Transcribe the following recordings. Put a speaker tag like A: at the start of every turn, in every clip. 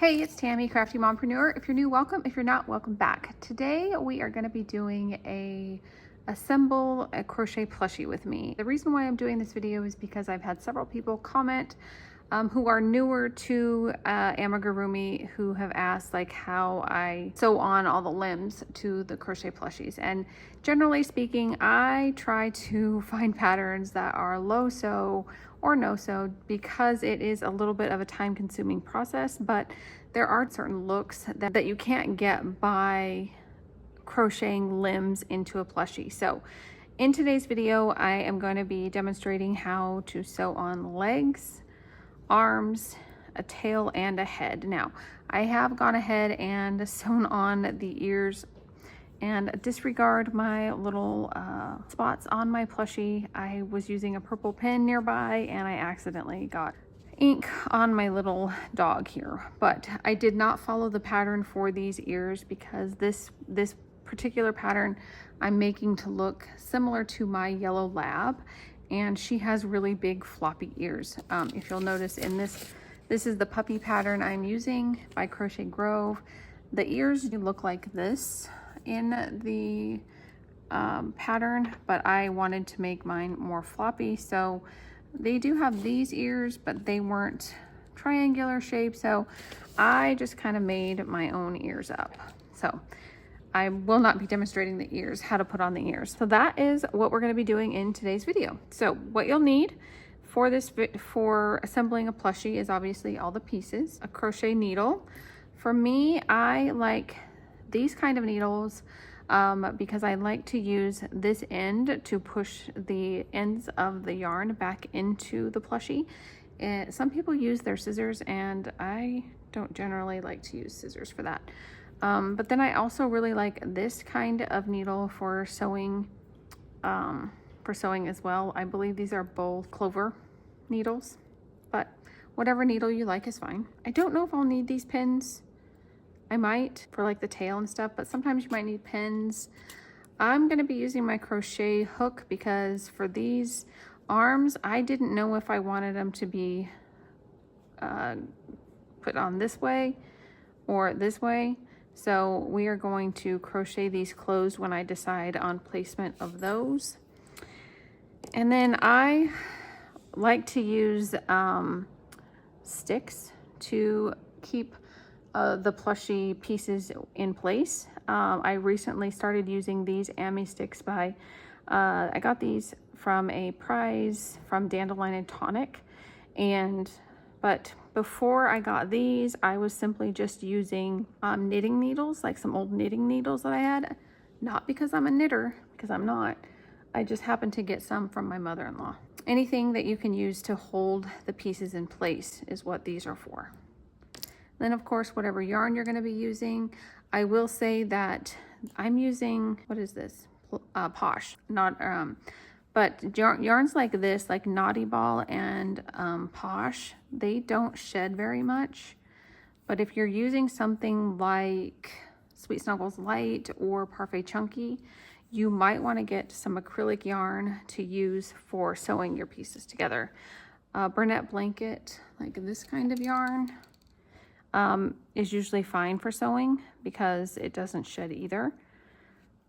A: Hey, it's Tammy, Crafty Mompreneur. If you're new, welcome. If you're not, welcome back. Today we are going to be doing assemble a crochet plushie with me. The reason why I'm doing this video is because I've had several people comment who are newer to amigurumi, who have asked like how I sew on all the limbs to the crochet plushies. And generally speaking, I try to find patterns that are low sew or no sew because it is a little bit of a time consuming process, but there are certain looks that you can't get by crocheting limbs into a plushie. So in today's video, I am going to be demonstrating how to sew on legs, arms, a tail, and a head. Now, I have gone ahead and sewn on the ears, and disregard my little spots on my plushie. I was using a purple pen nearby and I accidentally got ink on my little dog here, but I did not follow the pattern for these ears because this particular pattern I'm making to look similar to my yellow lab, and she has really big floppy ears. If you'll notice in this is the puppy pattern I'm using by Crochet Grove. The ears do look like this in the pattern, but I wanted to make mine more floppy, so they do have these ears, but they weren't triangular shape, so I just kind of made my own ears up. So I will not be demonstrating the ears, how to put on the ears. So that is what we're going to be doing in today's video. So what you'll need for this for assembling a plushie is obviously all the pieces, a crochet needle. For me, I like these kind of needles because I like to use this end to push the ends of the yarn back into the plushie. Some people use their scissors, and I don't generally like to use scissors for that. But then I also really like this kind of needle for sewing as well. I believe these are both clover needles, but whatever needle you like is fine. I don't know if I'll need these pins. I might for like the tail and stuff, but sometimes you might need pins. I'm going to be using my crochet hook because for these arms, I didn't know if I wanted them to be put on this way or this way. So we are going to crochet these closed when I decide on placement of those. And then I like to use sticks to keep the plushie pieces in place. I recently started using these Ami sticks by, I got these from a prize from Dandelion and Tonic, but before I got these, I was simply just using knitting needles, like some old knitting needles that I had. Not because I'm a knitter, because I'm not. I just happened to get some from my mother-in-law. Anything that you can use to hold the pieces in place is what these are for. Then of course, whatever yarn you're going to be using. I will say that I'm using, what is this? Posh, not, but yarns like this, like Naughty Ball and Posh, they don't shed very much. But if you're using something like Sweet Snuggles Light or Parfait Chunky, you might want to get some acrylic yarn to use for sewing your pieces together. Burnett Blanket, like this kind of yarn, is usually fine for sewing because it doesn't shed either.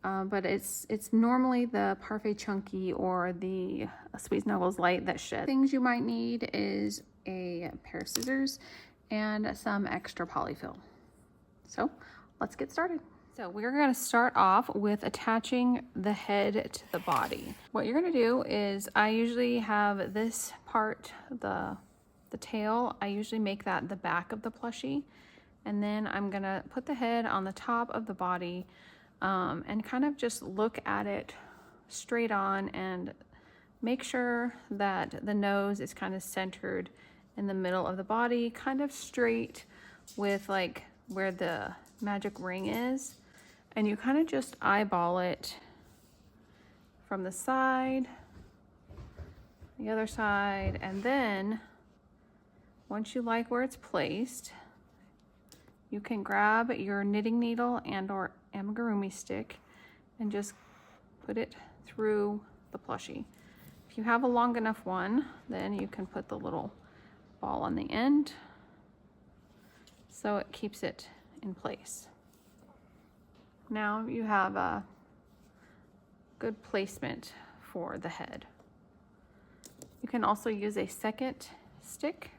A: But it's normally the Parfait Chunky or the Sweet Snuggles Light that shed. Things you might need is a pair of scissors and some extra polyfill. So let's get started. So we're going to start off with attaching the head to the body. What you're going to do is, I usually have this part, the tail, I usually make that the back of the plushie, and then I'm going to put the head on the top of the body and kind of just look at it straight on and make sure that the nose is kind of centered in the middle of the body, kind of straight with like where the magic ring is. And you kind of just eyeball it from the side, the other side, and then once you like where it's placed, you can grab your knitting needle and or amigurumi stick and just put it through the plushie. If you have a long enough one, then you can put the little ball on the end, so it keeps it in place. Now you have a good placement for the head. You can also use a second stick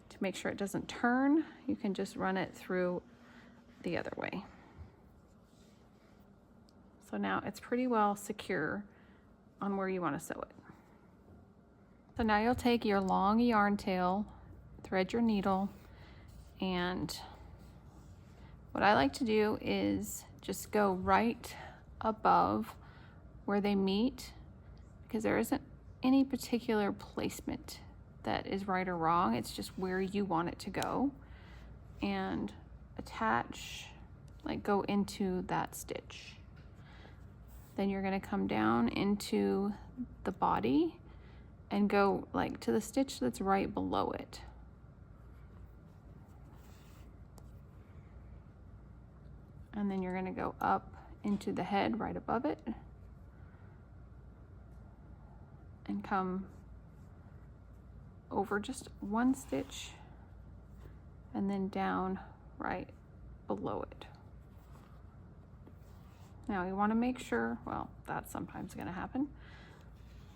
A: to make sure it doesn't turn. You can just run it through the other way. So now it's pretty well secure on where you want to sew it. So now you'll take your long yarn tail, thread your needle, and what I like to do is just go right above where they meet, because there isn't any particular placement that is right or wrong. It's just where you want it to go, and attach, like go into that stitch. Then you're going to come down into the body and go like to the stitch that's right below it. And then you're going to go up into the head right above it and come over just one stitch and then down right below it. Now you want to make sure, well, that's sometimes going to happen.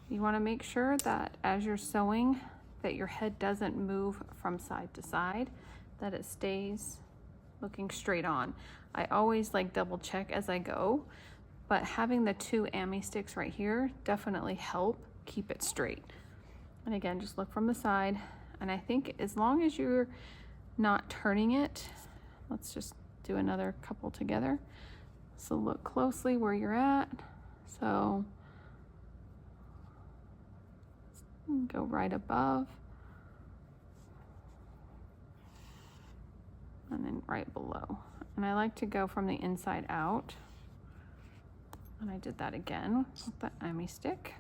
A: You want to make sure that as you're sewing that your head doesn't move from side to side, that it stays looking straight on. I always like double check as I go, but having the two Ami sticks right here definitely help keep it straight. And again, just look from the side. And I think as long as you're not turning it, let's just do another couple together. So look closely where you're at. So go right above and then right below. And I like to go from the inside out. And I did that again with the Ami stick.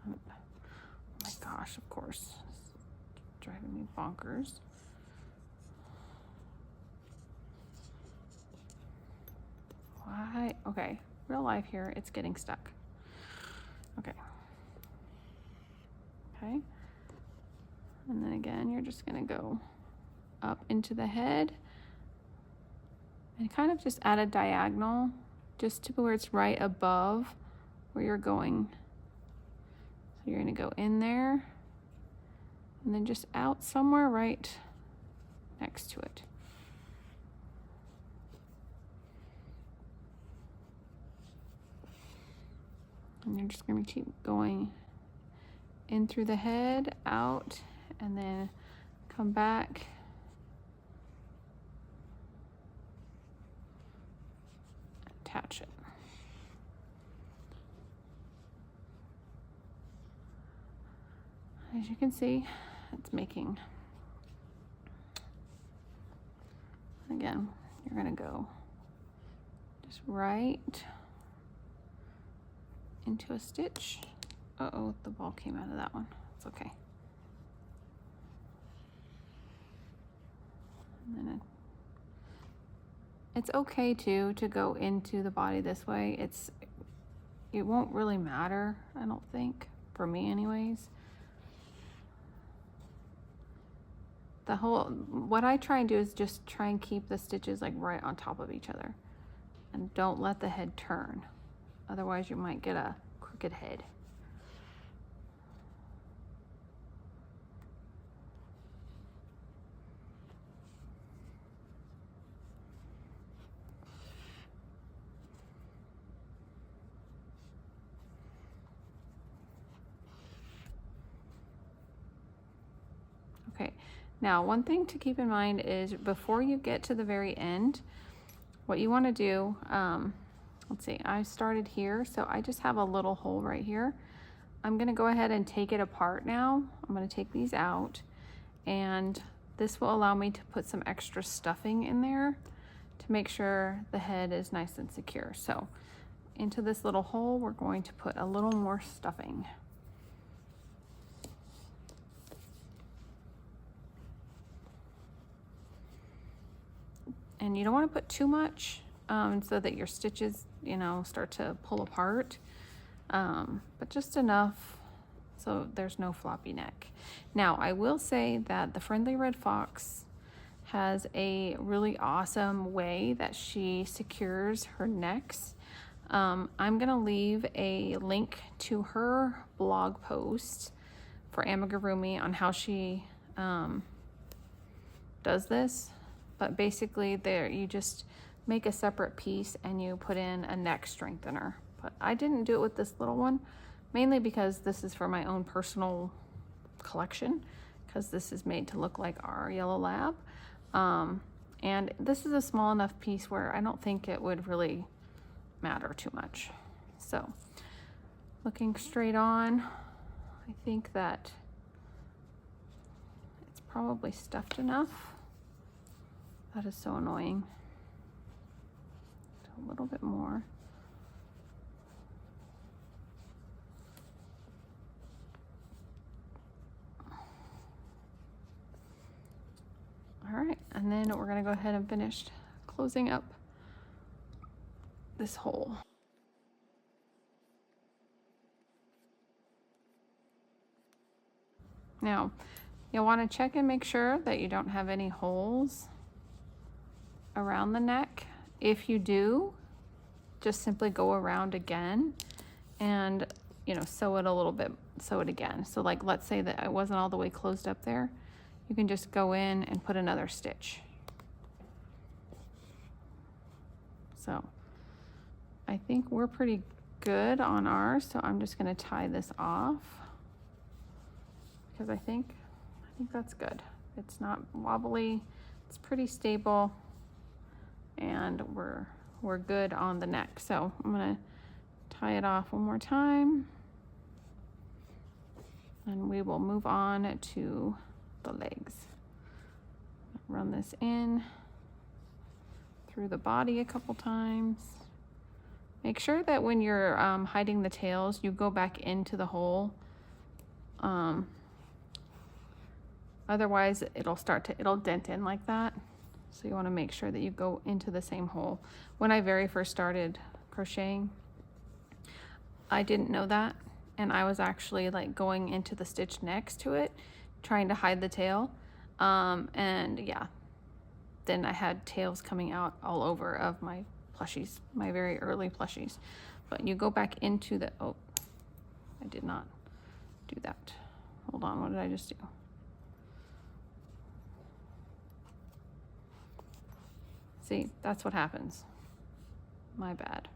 A: Oh my gosh, of course, it's driving me bonkers. Why? Okay, real life here, it's getting stuck. Okay. Okay. And then again, you're just gonna go up into the head and kind of just add a diagonal just to where it's right above where you're going. So you're gonna go in there and then just out somewhere right next to it. And you're just gonna keep going in through the head, out, and then come back. Attach it. As you can see, it's making, again, you're gonna go just right into a stitch. Uh-oh, the ball came out of that one. It's okay. And then it's okay too to go into the body this way. It won't really matter, I don't think, for me anyways. What I try and do is just try and keep the stitches like right on top of each other and don't let the head turn. Otherwise you might get a crooked head. Okay, now one thing to keep in mind is before you get to the very end, what you want to do, let's see, I started here, so I just have a little hole right here. I'm going to go ahead and take it apart now. I'm going to take these out, and this will allow me to put some extra stuffing in there to make sure the head is nice and secure. So into this little hole, we're going to put a little more stuffing. And you don't want to put too much so that your stitches, you know, start to pull apart, but just enough so there's no floppy neck. Now, I will say that the Friendly Red Fox has a really awesome way that she secures her necks. I'm gonna leave a link to her blog post for amigurumi on how she does this. But basically there, you just make a separate piece and you put in a neck strengthener. But I didn't do it with this little one, mainly because this is for my own personal collection, because this is made to look like our yellow lab. And this is a small enough piece where I don't think it would really matter too much. So looking straight on, I think that it's probably stuffed enough. That is so annoying. A little bit more. All right, and then we're gonna go ahead and finish closing up this hole. Now, you'll want to check and make sure that you don't have any holes around the neck. If you do, just simply go around again and, you know, sew it a little bit, sew it again. So like, let's say that it wasn't all the way closed up there. You can just go in and put another stitch. So I think we're pretty good on ours. So I'm just going to tie this off because I think that's good. It's not wobbly. It's pretty stable, and we're good on the neck. So I'm going to tie it off one more time, and we will move on to the legs. Run this in through the body a couple times. Make sure that when you're hiding the tails, you go back into the hole. Otherwise it'll dent in like that. So you want to make sure that you go into the same hole. When I very first started crocheting, I didn't know that, and I was actually like going into the stitch next to it, trying to hide the tail. And yeah, then I had tails coming out all over of my plushies, my very early plushies. But you go back into the, oh, I did not do that. Hold on, what did I just do? See, that's what happens. My bad.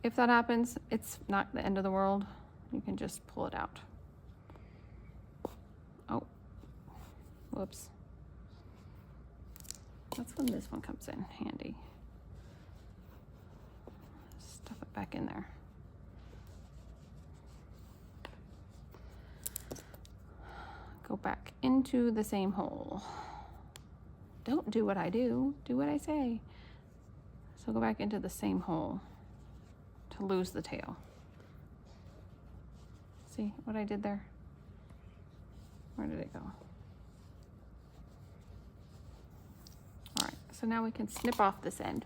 A: If that happens, it's not the end of the world. You can just pull it out. Oh, whoops. That's when this one comes in handy. Stuff it back in there. Go back into the same hole. Don't do what I do, do what I say. So go back into the same hole to lose the tail. See what I did there? Where did it go? All right, so now we can snip off this end.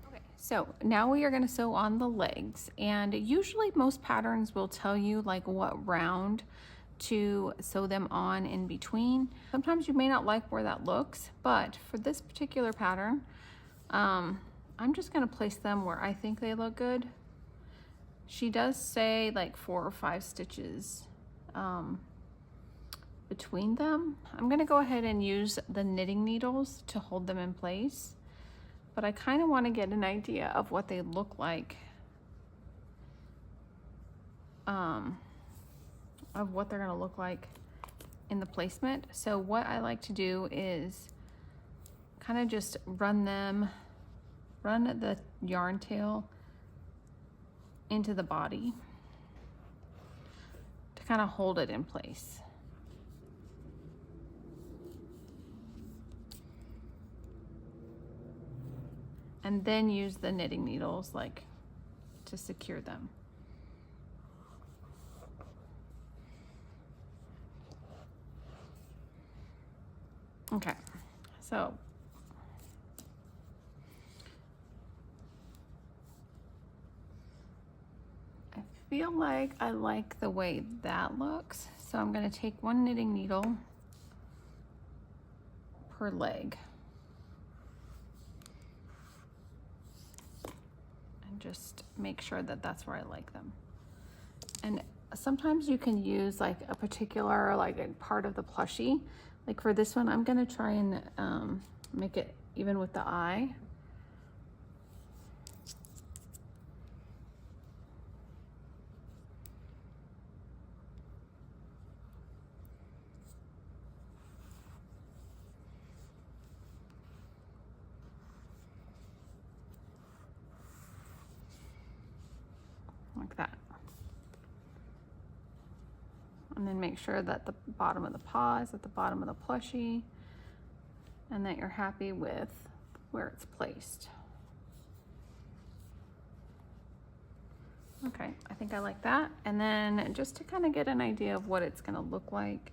A: Okay, so now we are gonna sew on the legs, and usually most patterns will tell you like what round to sew them on in between. Sometimes you may not like where that looks, but for this particular pattern, I'm just gonna place them where I think they look good. She does say like 4 or 5 stitches between them. I'm gonna go ahead and use the knitting needles to hold them in place, but I kind of want to get an idea of what they look like, of what they're gonna look like in the placement. So what I like to do is kind of just run the yarn tail into the body to kind of hold it in place. And then use the knitting needles like to secure them. Okay, so I feel like I like the way that looks. So I'm going to take one knitting needle per leg and just make sure that that's where I like them. And sometimes you can use like a particular like a part of the plushie. Like for this one, I'm going to try and make it even with the eye. Like that. And then make sure that the bottom of the paw is at the bottom of the plushie and that you're happy with where it's placed. Okay, I think I like that. And then just to kind of get an idea of what it's going to look like,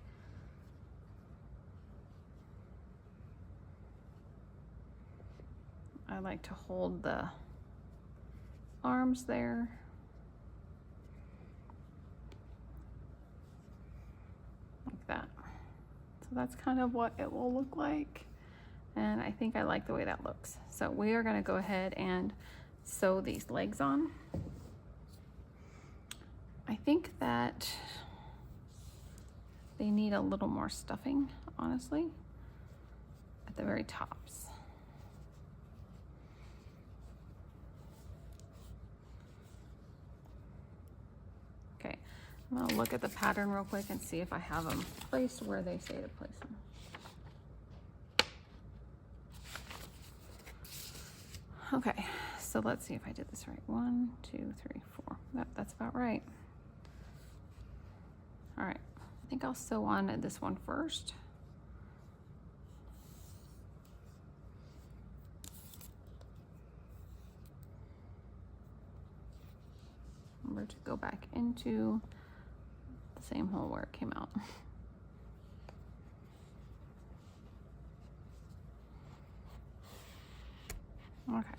A: I like to hold the arms there. Like that. So that's kind of what it will look like. And I think I like the way that looks. So we are going to go ahead and sew these legs on. I think that they need a little more stuffing, honestly, at the very tops. Okay, I'm gonna look at the pattern real quick and see if I have them placed where they say to place them. Okay, so let's see if I did this right. 1, 2, 3, 4. Yep, that's about right. All right, I think I'll sew on this one first. Remember to go back into the same hole where it came out. Okay,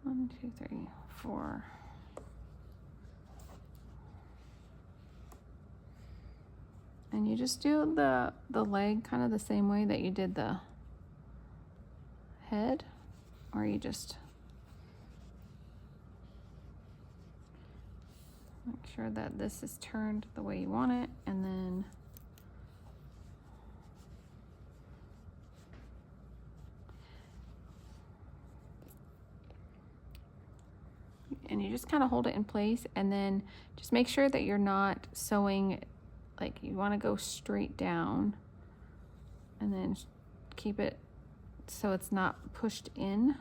A: 1, 2, 3, 4. And you just do the leg kind of the same way that you did the head, or you just make sure that this is turned the way you want it, and then you just kind of hold it in place, and then just make sure that you're not sewing, like you want to go straight down and then keep it so it's not pushed in.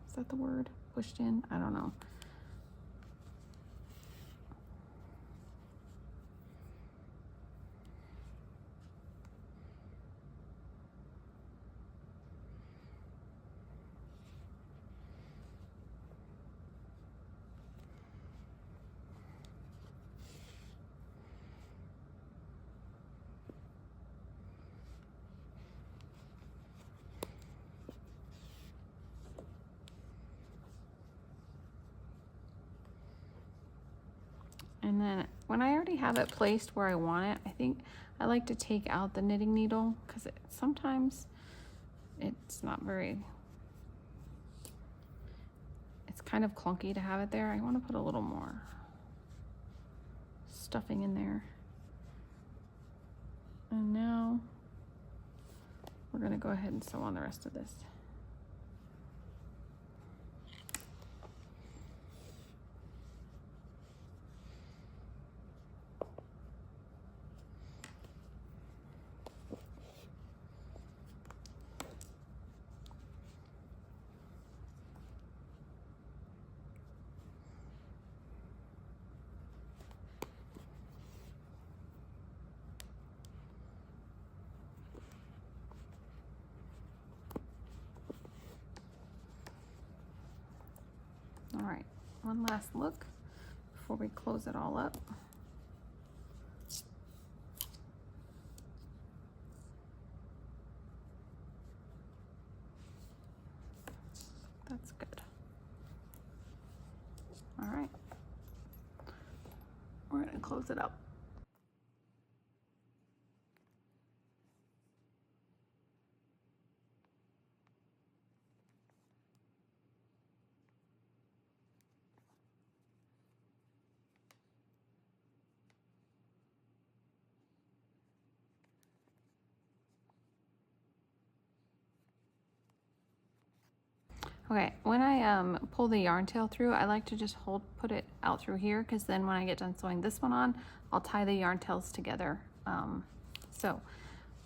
A: Is that the word? Pushed in? I don't know. And then when I already have it placed where I want it, I think I like to take out the knitting needle because sometimes it's not very, it's kind of clunky to have it there. I want to put a little more stuffing in there. And now we're going to go ahead and sew on the rest of this. All right, one last look before we close it all up. That's good. All right. close it up. Okay, when I pull the yarn tail through, I like to just put it out through here, because then when I get done sewing this one on, I'll tie the yarn tails together. So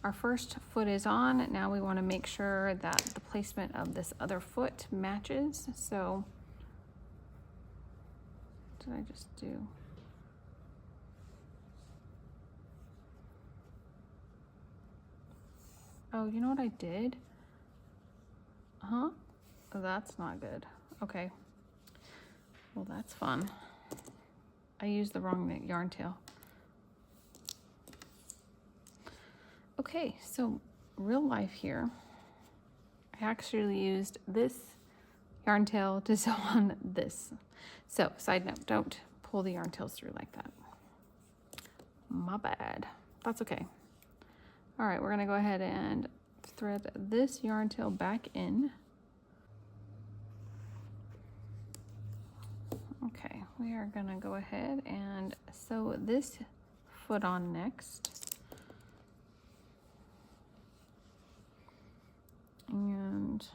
A: our first foot is on. Now we want to make sure that the placement of this other foot matches. So what did I just do? Oh, you know what I did? Huh? Oh, that's not good. Okay. Well, that's fun. I used the wrong yarn tail. Okay, so real life here. I actually used this yarn tail to sew on this. So, side note, don't pull the yarn tails through like that. My bad. That's okay. All right, we're gonna go ahead and thread this yarn tail back in. Okay, we are gonna go ahead and sew this foot on next. And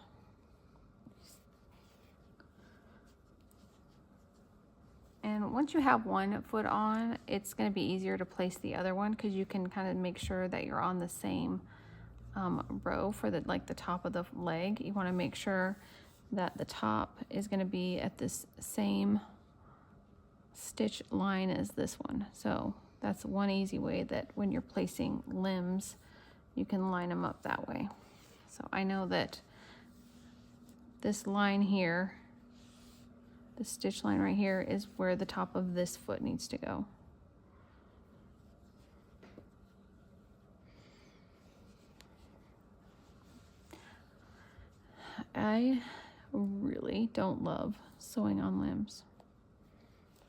A: once you have one foot on, it's going to be easier to place the other one, because you can kind of make sure that you're on the same row for the top of the leg. You want to make sure that the top is going to be at this same stitch line as this one. So that's one easy way that when you're placing limbs, you can line them up that way. So I know that this line here, the stitch line right here, is where the top of this foot needs to go. I really don't love sewing on limbs,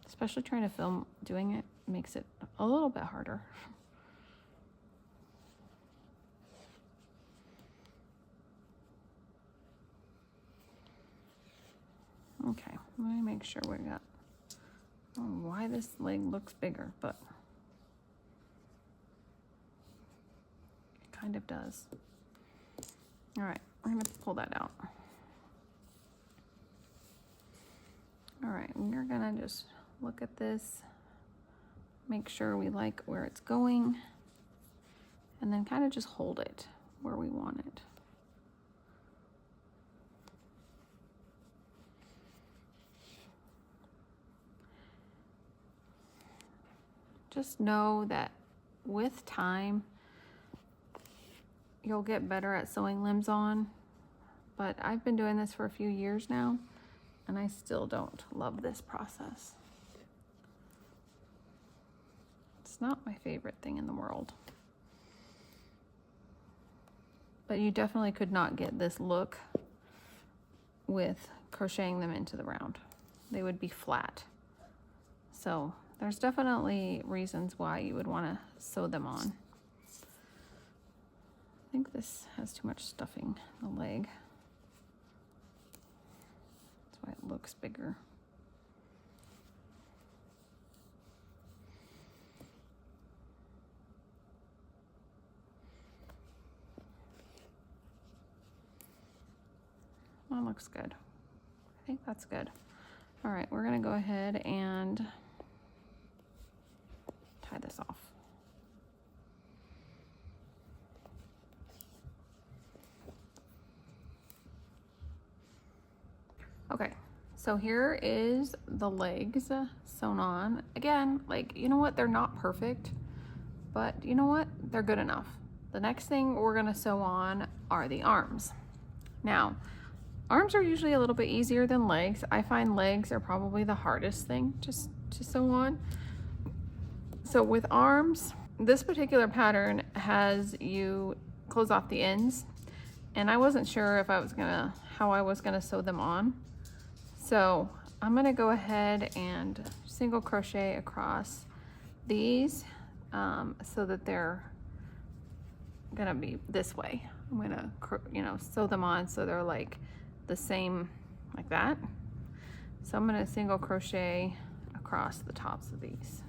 A: especially trying to film doing it makes it a little bit harder. Okay, let me make sure we got, I don't know why this leg looks bigger, but it kind of does. All right, we're gonna pull that out. All right, we're gonna just look at this, make sure we like where it's going, and then kind of just hold it where we want it. Just know that with time, you'll get better at sewing limbs on, but I've been doing this for a few years now, and I still don't love this process. It's not my favorite thing in the world. But you definitely could not get this look with crocheting them into the round. They would be flat. So there's definitely reasons why you would want to sew them on. I think this has too much stuffing in the leg. That's why it looks bigger. That looks good. I think that's good. All right, we're gonna go ahead and tie this off. Okay, so here is the legs sewn on. Again, you know what? They're not perfect, but you know what? They're good enough. The next thing we're gonna sew on are the arms. Now, arms are usually a little bit easier than legs. I find legs are probably the hardest thing just to sew on. So with arms, this particular pattern has you close off the ends, and I wasn't sure if how I was gonna sew them on. So I'm gonna go ahead and single crochet across these so that they're gonna be this way. I'm gonna, you know, sew them on so they're like the same, like that. So I'm gonna single crochet across the tops of these.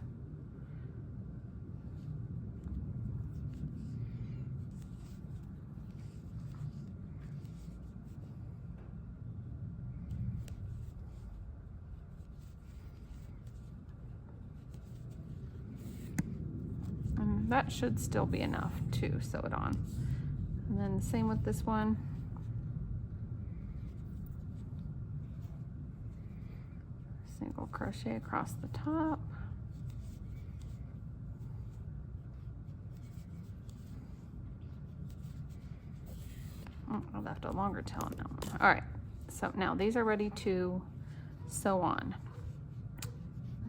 A: And that should still be enough to sew it on. And then the same with this one. Single crochet across the top. Oh, I left a longer tail now. All right, so now these are ready to sew on.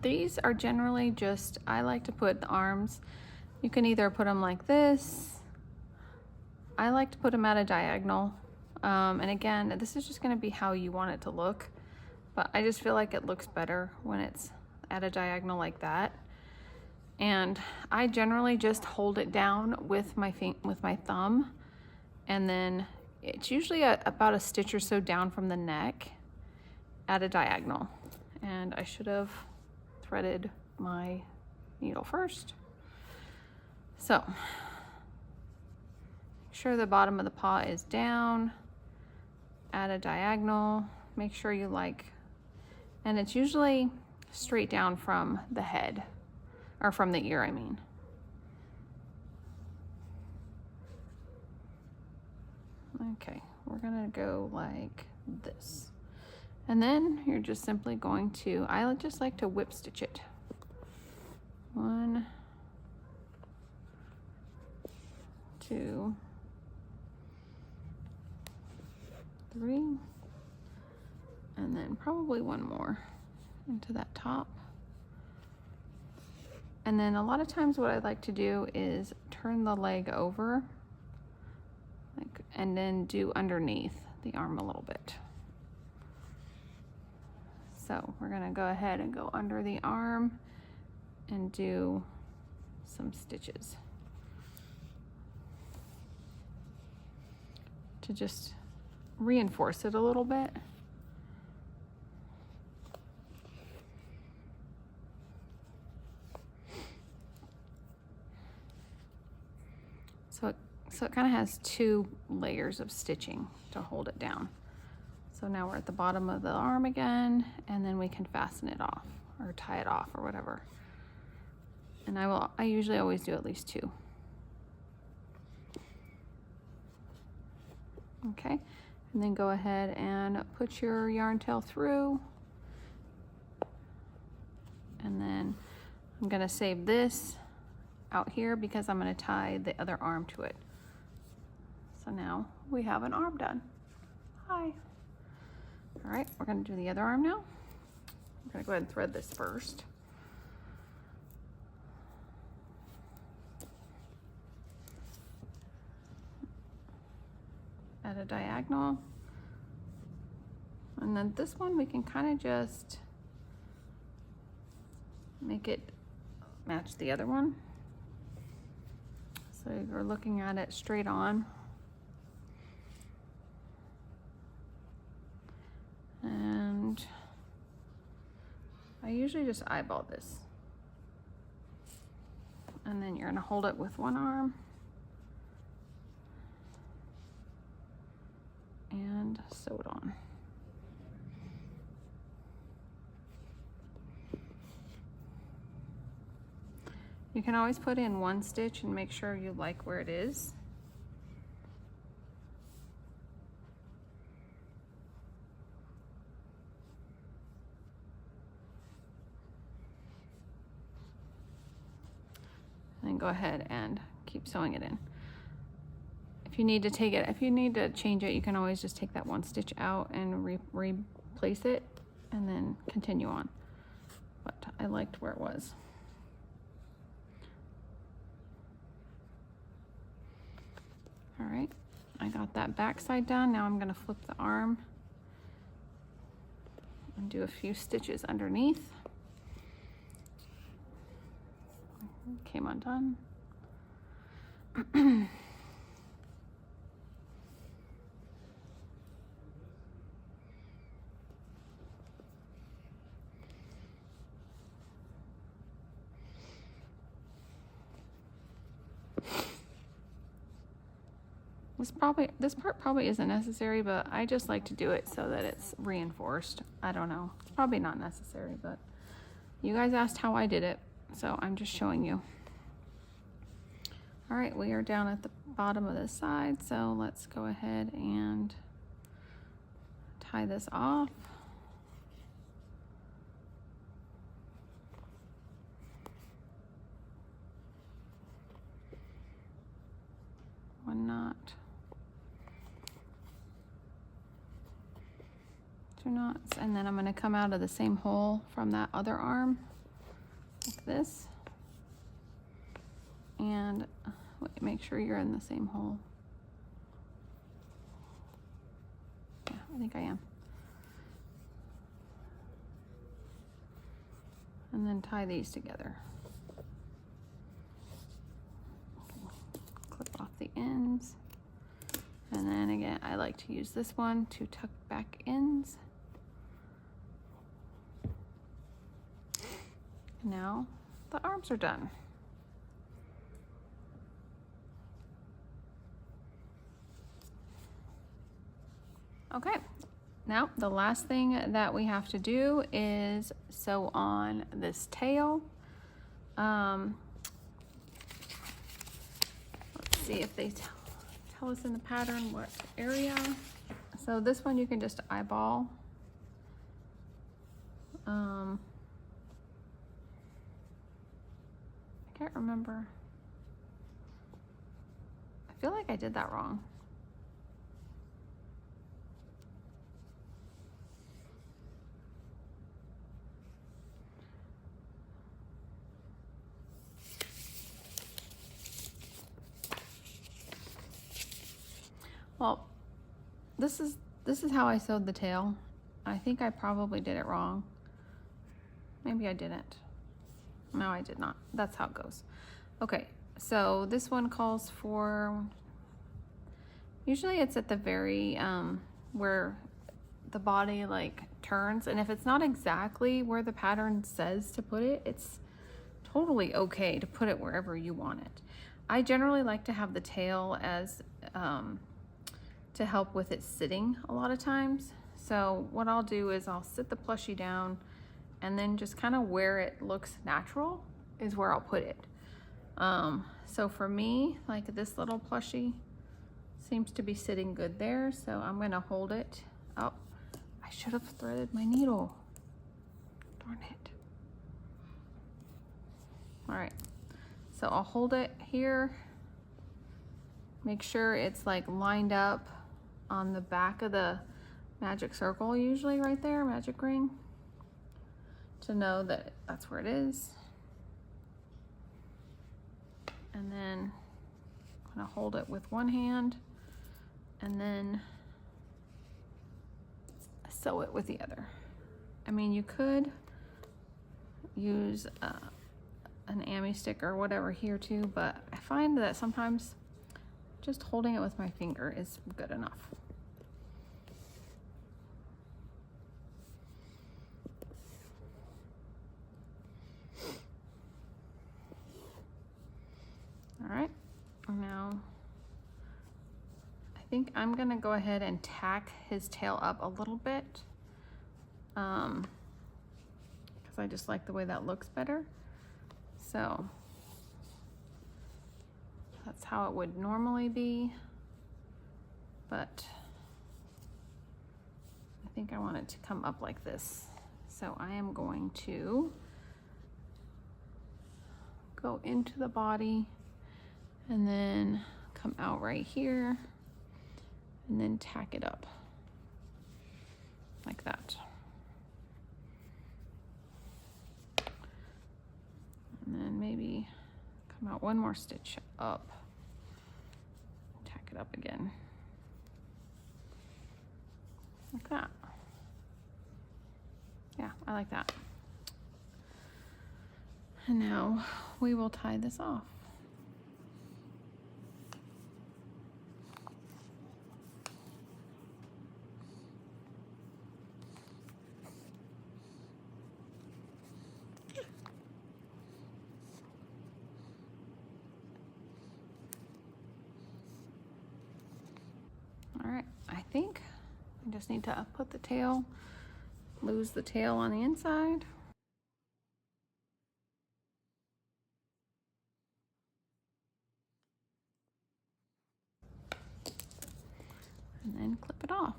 A: These are generally just, I like to put the arms, you can either put them like this. I like to put them at a diagonal. And again, this is just gonna be how you want it to look, but I just feel like it looks better when it's at a diagonal like that. And I generally just hold it down with my thumb, and then it's usually about a stitch or so down from the neck at a diagonal. And I should have threaded my needle first. So, make sure the bottom of the paw is down at a diagonal. Make sure you and it's usually straight down from the head, or from the ear, I mean. Okay, we're gonna go like this. And then you're just simply going to, I just like to whip stitch it. 1, 2, 3, and then probably one more into that top. And then a lot of times what I like to do is turn the leg over, and then do underneath the arm a little bit. So we're gonna go ahead and go under the arm and do some stitches to just reinforce it a little bit. So it kind of has 2 layers of stitching to hold it down. So now we're at the bottom of the arm again, and then we can fasten it off or tie it off or whatever. And I usually always do at least 2. Okay, and then go ahead and put your yarn tail through. And then I'm gonna save this out here because I'm gonna tie the other arm to it. So now we have an arm done. Hi. All right, we're gonna do the other arm now. I'm gonna go ahead and thread this first. At a diagonal. And then this one we can kind of just make it match the other one. So you're looking at it straight on. And I usually just eyeball this. And then you're gonna hold it with one arm and sew it on. You can always put in 1 stitch and make sure you like where it is. And then go ahead and keep sewing it in. If you need to change it, you can always just take that 1 stitch out and replace it and then continue on. But I liked where it was. All right, I got that back side done. Now I'm gonna flip the arm and do a few stitches underneath. came undone. This part probably isn't necessary, but I just like to do it so that it's reinforced. I don't know. It's probably not necessary, but you guys asked how I did it, so I'm just showing you. All right, we are down at the bottom of this side, so let's go ahead and tie this off. One knot. 2 knots, and then I'm going to come out of the same hole from that other arm like this, and make sure you're in the same hole. Yeah, I think I am. And then tie these together. Clip off the ends, and then again I like to use this one to tuck back ends. Now the arms are done. Okay, now the last thing that we have to do is sew on this tail. Let's see if they tell us in the pattern what area. So this one you can just eyeball. I can't remember. I feel like I did that wrong. Well, this is how I sewed the tail. I think I probably did it wrong. Maybe I didn't. No, I did not. That's how it goes. Okay, so this one calls for, usually it's at the very, where the body like turns, and if it's not exactly where the pattern says to put it, it's totally okay to put it wherever you want it. I generally like to have the tail as, to help with it sitting a lot of times. So what I'll do is I'll sit the plushie down, and then just kind of where it looks natural is where I'll put it. So for me, like this little plushie seems to be sitting good there, so I'm gonna hold it. Oh, I should have threaded my needle. Darn it. All right, so I'll hold it here. Make sure it's like lined up on the back of the magic circle, usually right there, magic ring, to know that that's where it is. And then I'm gonna hold it with one hand and then sew it with the other. I mean, you could use an ami stick or whatever here too, but I find that sometimes just holding it with my finger is good enough. All right, now I think I'm gonna go ahead and tack his tail up a little bit because I just like the way that looks better. So that's how it would normally be, but I think I want it to come up like this. So I am going to go into the body and then come out right here and then tack it up like that. And then maybe come out one more stitch up, tack it up again, like that. Yeah, I like that. And now we will tie this off. All right, I think I just need to put the tail, lose the tail on the inside. And then clip it off.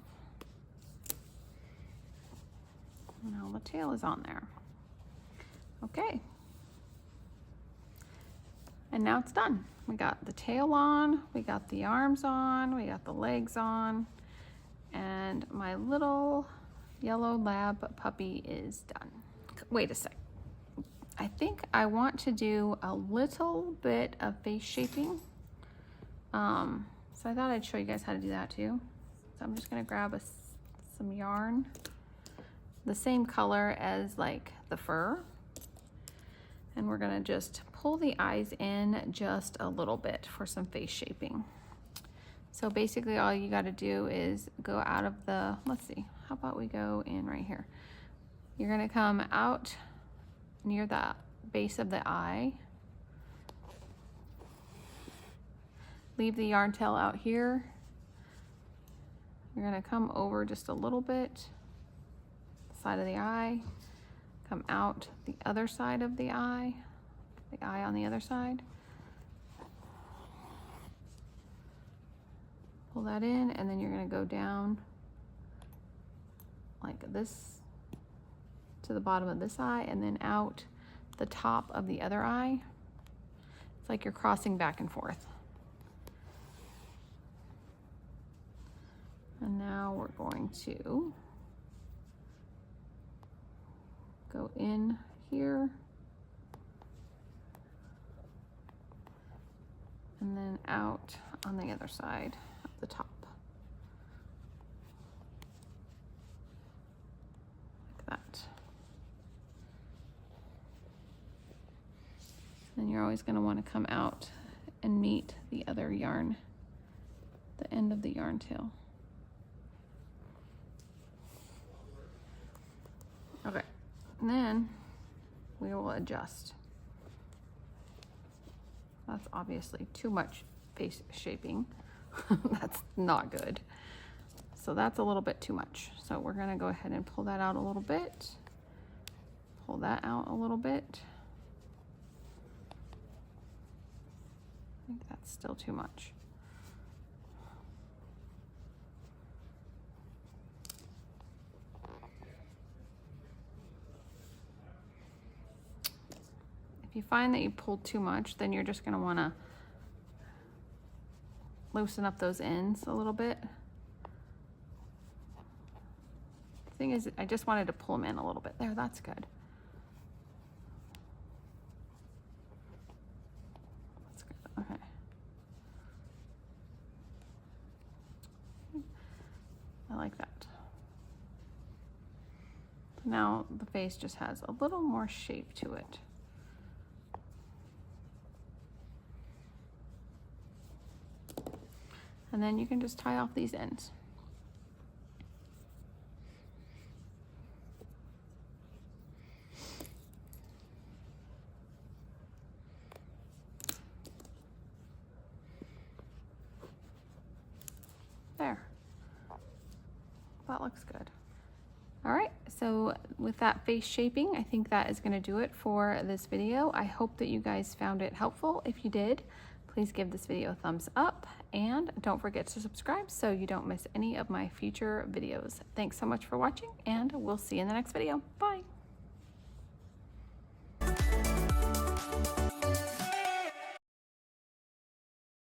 A: Now the tail is on there. Okay. And now it's done. We got the tail on, we got the arms on, we got the legs on, and my little yellow lab puppy is done. Wait a sec. I think I want to do a little bit of face shaping. So I thought I'd show you guys how to do that too. So I'm just gonna grab some yarn, the same color as like the fur. And we're gonna just pull the eyes in just a little bit for some face shaping. So basically all you gotta do is go out of the, let's see, how about we go in right here. You're gonna come out near the base of the eye. Leave the yarn tail out here. You're gonna come over just a little bit, side of the eye, come out the other side of the eye on the other side. Pull that in, and then you're gonna go down like this to the bottom of this eye, and then out the top of the other eye. It's like you're crossing back and forth. And now we're going to go in here and then out on the other side of the top. Like that. Then you're always going to want to come out and meet the other yarn, the end of the yarn tail. Okay, and then we will adjust. That's obviously too much face shaping. That's not good. So that's a little bit too much. So we're gonna go ahead and pull that out a little bit. Pull that out a little bit. I think that's still too much. If you find that you pulled too much, then you're just going to want to loosen up those ends a little bit. The thing is, I just wanted to pull them in a little bit. There, that's good. That's good. Okay. I like that. Now the face just has a little more shape to it. And then you can just tie off these ends. There. That looks good. All right, so with that face shaping, I think that is going to do it for this video. I hope that you guys found it helpful. If you did, please give this video a thumbs up and don't forget to subscribe so you don't miss any of my future videos. Thanks so much for watching, and we'll see you in the next video. Bye.